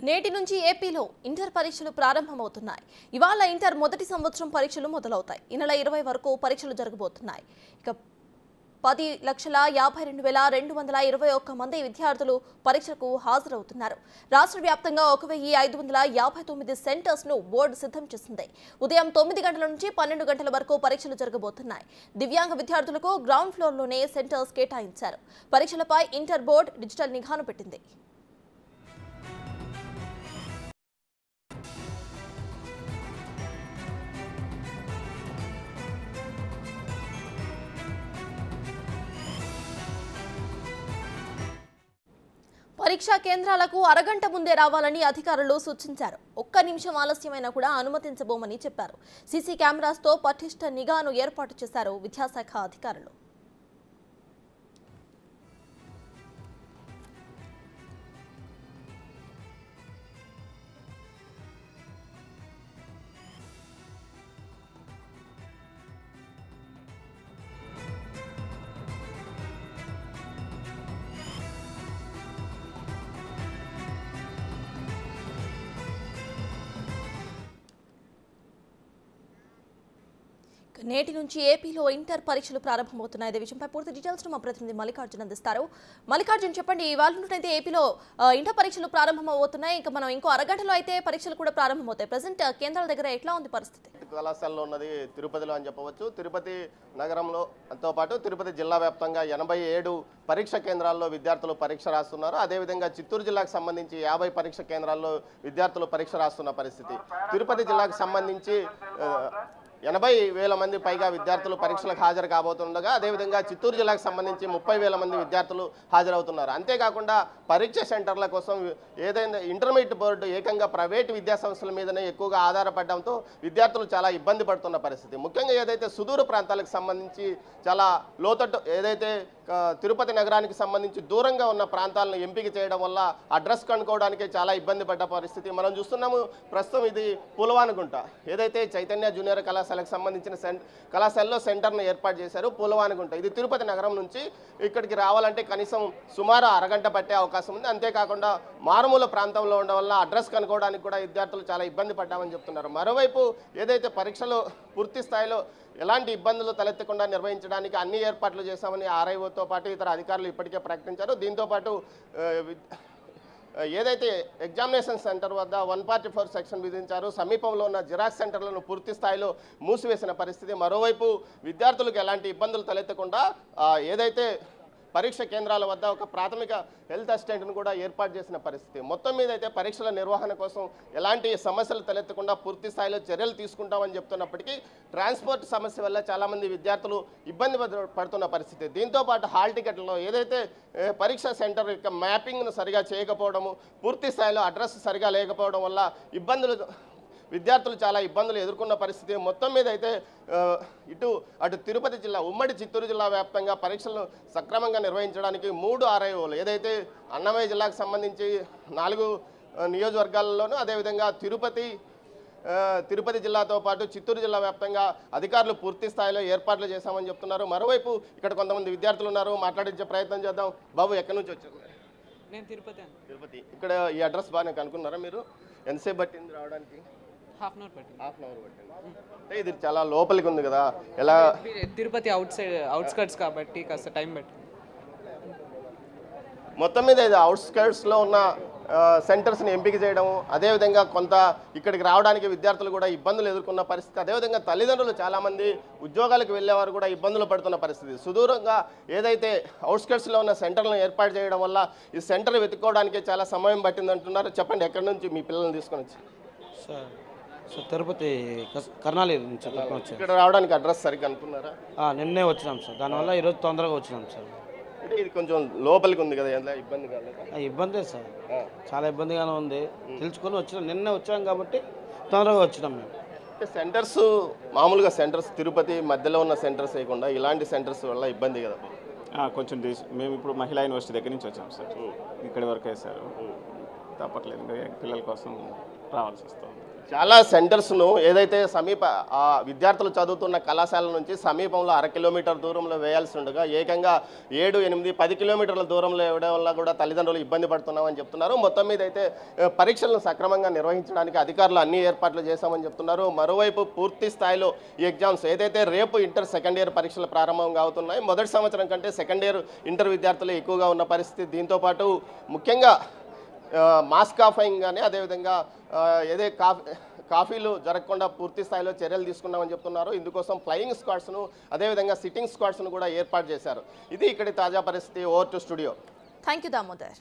నేటి నుంచి ఏపీలో ఇంటర్ పరీక్షలు ప్రారంభమవుతున్నాయి. ఇవాళ ఇంటర్ మొదటి సంవత్సరం పరీక్షలు మొదలవుతాయి. ఈ నెల 20 వరకు పరీక్షలు జరగబోతున్నాయి. ఇక 10,52,221 మంది విద్యార్థులు పరీక్షకు హాజరవుతున్నారు. రాష్ట్ర వ్యాప్తంగా 1,559 సెంటర్స్ ను బోర్డు సిద్ధం చేసింది. ఉదయం 9 గంటల నుంచి 12 గంటల వరకు పరీక్షలు జరగబోతున్నాయి. దివ్యాంగ విద్యార్థులకు గ్రౌండ్ ఫ్లోర్ లోనే సెంటర్స్ కేటాయించారు. పరీక్షలపై ఇంటర్ బోర్డు డిజిటల్ నిఘాను పెట్టింది. పరీక్షా కేంద్రాలకు అరగంట ముందే రావాలని అధికారులు సూచించారు. ఒక్క నిమిషం ఆలస్యమైనా కూడా అనుమతించబోమని చెప్పారు. సీసీ కెమెరాస్తో పటిష్ట నిఘాను ఏర్పాటు చేశారు విద్యాశాఖ అధికారులు. నేటి నుంచి ఏపీలో ఇంటర్ పరీక్షలు ప్రారంభమవుతున్నాయి. ఇదే విషయంపై పూర్తి డీటెయిల్స్ మా ప్రతినిధి మల్లికార్జున్ అందిస్తారు. మల్లికార్జున్, చెప్పండి, ఇవాళ నుండి అయితే ఏపీలో ఇంటర్ పరీక్షలు ప్రారంభమవుతున్నాయి. ఇంకా మనం ఇంకో అరగంటలో అయితే పరీక్షలు కూడా ప్రారంభమవుతాయి. ప్రజెంట్ కేంద్రాల దగ్గర ఎట్లా ఉంది పరిస్థితి? కళాశాలలో ఉన్నది తిరుపతిలో అని చెప్పవచ్చు. తిరుపతి నగరంలోతో పాటు తిరుపతి జిల్లా వ్యాప్తంగా 87 పరీక్ష కేంద్రాల్లో విద్యార్థులు పరీక్ష రాస్తున్నారు. అదేవిధంగా చిత్తూరు జిల్లాకు సంబంధించి 50 పరీక్ష కేంద్రాల్లో విద్యార్థులు పరీక్ష రాస్తున్న పరిస్థితి. తిరుపతి జిల్లాకు సంబంధించి 80,000 మంది పైగా విద్యార్థులు పరీక్షలకు హాజరు కాబోతుండగా, అదేవిధంగా చిత్తూరు జిల్లాకు సంబంధించి 30,000 మంది విద్యార్థులు హాజరవుతున్నారు. అంతేకాకుండా పరీక్ష సెంటర్ల కోసం ఏదైనా ఇంటర్మీడియట్ బోర్డు ఏకంగా ప్రైవేటు విద్యాసంస్థల మీదనే ఎక్కువగా ఆధారపడడంతో విద్యార్థులు చాలా ఇబ్బంది పడుతున్న పరిస్థితి. ముఖ్యంగా ఏదైతే సుదూర ప్రాంతాలకు సంబంధించి చాలా లోతట్టు ఏదైతే తిరుపతి నగరానికి సంబంధించి దూరంగా ఉన్న ప్రాంతాలను ఎంపిక చేయడం వల్ల అడ్రస్ కనుక్కోవడానికి చాలా ఇబ్బంది పడ్డ పరిస్థితి మనం చూస్తున్నాము. ప్రస్తుతం ఇది పులవానుగుంట ఏదైతే చైతన్య జూనియర్ కళాశాలకు సంబంధించిన కళాశాలలో సెంటర్ను ఏర్పాటు చేశారు. పులవానుగుంట ఇది తిరుపతి నగరం నుంచి ఇక్కడికి రావాలంటే కనీసం సుమారు అరగంట పట్టే అవకాశం ఉంది. అంతేకాకుండా మారుమూల ప్రాంతంలో ఉండడం వల్ల అడ్రస్ కనుక్కోవడానికి కూడా విద్యార్థులు చాలా ఇబ్బంది పడ్డామని చెప్తున్నారు. మరోవైపు ఏదైతే పరీక్షలు పూర్తి స్థాయిలో ఎలాంటి ఇబ్బందులు తలెత్తకుండా నిర్వహించడానికి అన్ని ఏర్పాట్లు చేశామని ఆర్ఐఓతో పాటు ఇతర అధికారులు ఇప్పటికే ప్రకటించారు. దీంతోపాటు ఏదైతే ఎగ్జామినేషన్ సెంటర్ వద్ద 144 సెక్షన్ విధించారు. సమీపంలో ఉన్న జిరాక్స్ సెంటర్లను పూర్తి స్థాయిలో మూసివేసిన పరిస్థితి. మరోవైపు విద్యార్థులకు ఎలాంటి ఇబ్బందులు తలెత్తకుండా ఏదైతే పరీక్ష కేంద్రాల వద్ద ఒక ప్రాథమిక హెల్త్ అసిస్టెంట్ను కూడా ఏర్పాటు చేసిన పరిస్థితి. మొత్తం మీద అయితే పరీక్షల నిర్వహణ కోసం ఎలాంటి సమస్యలు తలెత్తకుండా పూర్తి స్థాయిలో చర్యలు తీసుకుంటామని చెప్తున్నప్పటికీ ట్రాన్స్పోర్ట్ సమస్య వల్ల చాలామంది విద్యార్థులు ఇబ్బంది పడుతున్న పరిస్థితి. దీంతోపాటు హాల్ టికెట్లలో ఏదైతే పరీక్షా సెంటర్ యొక్క మ్యాపింగ్ను సరిగా చేయకపోవడము, పూర్తి స్థాయిలో అడ్రస్ సరిగా లేకపోవడం వల్ల విద్యార్థులు చాలా ఇబ్బందులు ఎదుర్కొన్న పరిస్థితి. మొత్తం మీద అయితే అటు తిరుపతి జిల్లా, ఉమ్మడి చిత్తూరు జిల్లా వ్యాప్తంగా పరీక్షలను సక్రమంగా నిర్వహించడానికి 3 ఆర్ఐఓలు ఏదైతే అన్నమయ్య జిల్లాకు సంబంధించి 4 నియోజకవర్గాల్లోనూ, అదేవిధంగా తిరుపతి జిల్లాతో పాటు చిత్తూరు జిల్లా వ్యాప్తంగా అధికారులు పూర్తి స్థాయిలో ఏర్పాట్లు చేశామని చెప్తున్నారు. మరోవైపు ఇక్కడ కొంతమంది విద్యార్థులు ఉన్నారు, మాట్లాడించే ప్రయత్నం చేద్దాం. బాబు, ఎక్కడి నుంచి వచ్చారు? నేను తిరుపతి. ఇక్కడ ఈ అడ్రస్ బాగానే కనుక్కున్నారా మీరు? ఎంతసేపు పట్టింది రావడానికి? హాఫ్ అన్ అవర్ పట్టింది. అంటే ఇది చాలా లోపలికి ఉంది కదా, ఎలా? తిరుపతి అవుట్స్కర్ట్స్ కాబట్టి కాస్త టైం పట్టింది. మొత్తం మీద ఇది అవుట్స్కర్ట్స్లో ఉన్న సెంటర్స్ని ఎంపిక చేయడం, అదేవిధంగా కొంత ఇక్కడికి రావడానికి విద్యార్థులు కూడా ఇబ్బందులు ఎదుర్కొన్న పరిస్థితి. అదేవిధంగా తల్లిదండ్రులు చాలామంది ఉద్యోగాలకు వెళ్ళేవారు కూడా ఇబ్బందులు పడుతున్న పరిస్థితి. సుదూరంగా ఏదైతే అవుట్స్కర్ట్స్లో ఉన్న సెంటర్లను ఏర్పాటు చేయడం వల్ల ఈ సెంటర్ వెతుక్కోవడానికి చాలా సమయం పట్టింది అంటున్నారు. చెప్పండి, ఎక్కడి నుంచి మీ పిల్లల్ని తీసుకొని వచ్చి? సార్ తిరుపతి కర్నాలి నుంచి ఇక్కడ రావడానికి అడ్రస్ సరిగ్గా అనుకున్నారా? నిన్నే వచ్చినాం సార్, దానివల్ల ఈరోజు తొందరగా వచ్చినాం సార్. అంటే ఇది కొంచెం లోపలికి ఉంది కదా, ఎంత ఇబ్బంది కాదు? ఇబ్బందే సార్, చాలా ఇబ్బందిగానే ఉంది. తెలుసుకొని వచ్చినాం, నిన్నే వచ్చాం కాబట్టి తొందరగా వచ్చినాం మేము. అంటే సెంటర్స్ మామూలుగా సెంటర్స్ తిరుపతి మధ్యలో ఉన్న సెంటర్స్ వేయకుండా ఇలాంటి సెంటర్స్ వల్ల ఇబ్బంది కదా? కొంచెం మేము ఇప్పుడు మహిళా యూనివర్సిటీ దగ్గర నుంచి వచ్చాం సార్. ఇక్కడి వరకు వేశారు, తప్పట్లేదు, పిల్లల కోసం రావాల్సి వస్తుంది. చాలా సెంటర్స్ను ఏదైతే సమీప విద్యార్థులు చదువుతున్న కళాశాల నుంచి సమీపంలో 1/2 కిలోమీటర్ దూరంలో వేయాల్సి ఉండగా ఏకంగా 7, 8, 10 కిలోమీటర్ల దూరంలో వేయడం వల్ల కూడా తల్లిదండ్రులు ఇబ్బంది పడుతున్నామని చెప్తున్నారు. మొత్తం మీద అయితే పరీక్షలను సక్రమంగా నిర్వహించడానికి అధికారులు అన్ని ఏర్పాట్లు చేశామని చెప్తున్నారు. మరోవైపు పూర్తి స్థాయిలో ఈ ఎగ్జామ్స్ ఏదైతే రేపు ఇంటర్ సెకండ్ ఇయర్ పరీక్షలు ప్రారంభంగా అవుతున్నాయి, మొదటి సంవత్సరం కంటే సెకండ్ ఇయర్ ఇంటర్ విద్యార్థులు ఎక్కువగా ఉన్న పరిస్థితి. దీంతోపాటు ముఖ్యంగా మాస్క్ ఆఫింగ్ కానీ అదేవిధంగా ఏదే కాఫీలు జరగకుండా పూర్తి స్థాయిలో చర్యలు తీసుకున్నామని చెప్తున్నారు. ఇందుకోసం ఫ్లయింగ్ స్క్వాడ్స్ను అదేవిధంగా సిట్టింగ్ స్క్వాడ్స్ను కూడా ఏర్పాటు చేశారు. ఇది ఇక్కడి తాజా పరిస్థితి. Over to studio. Thank you Damodar.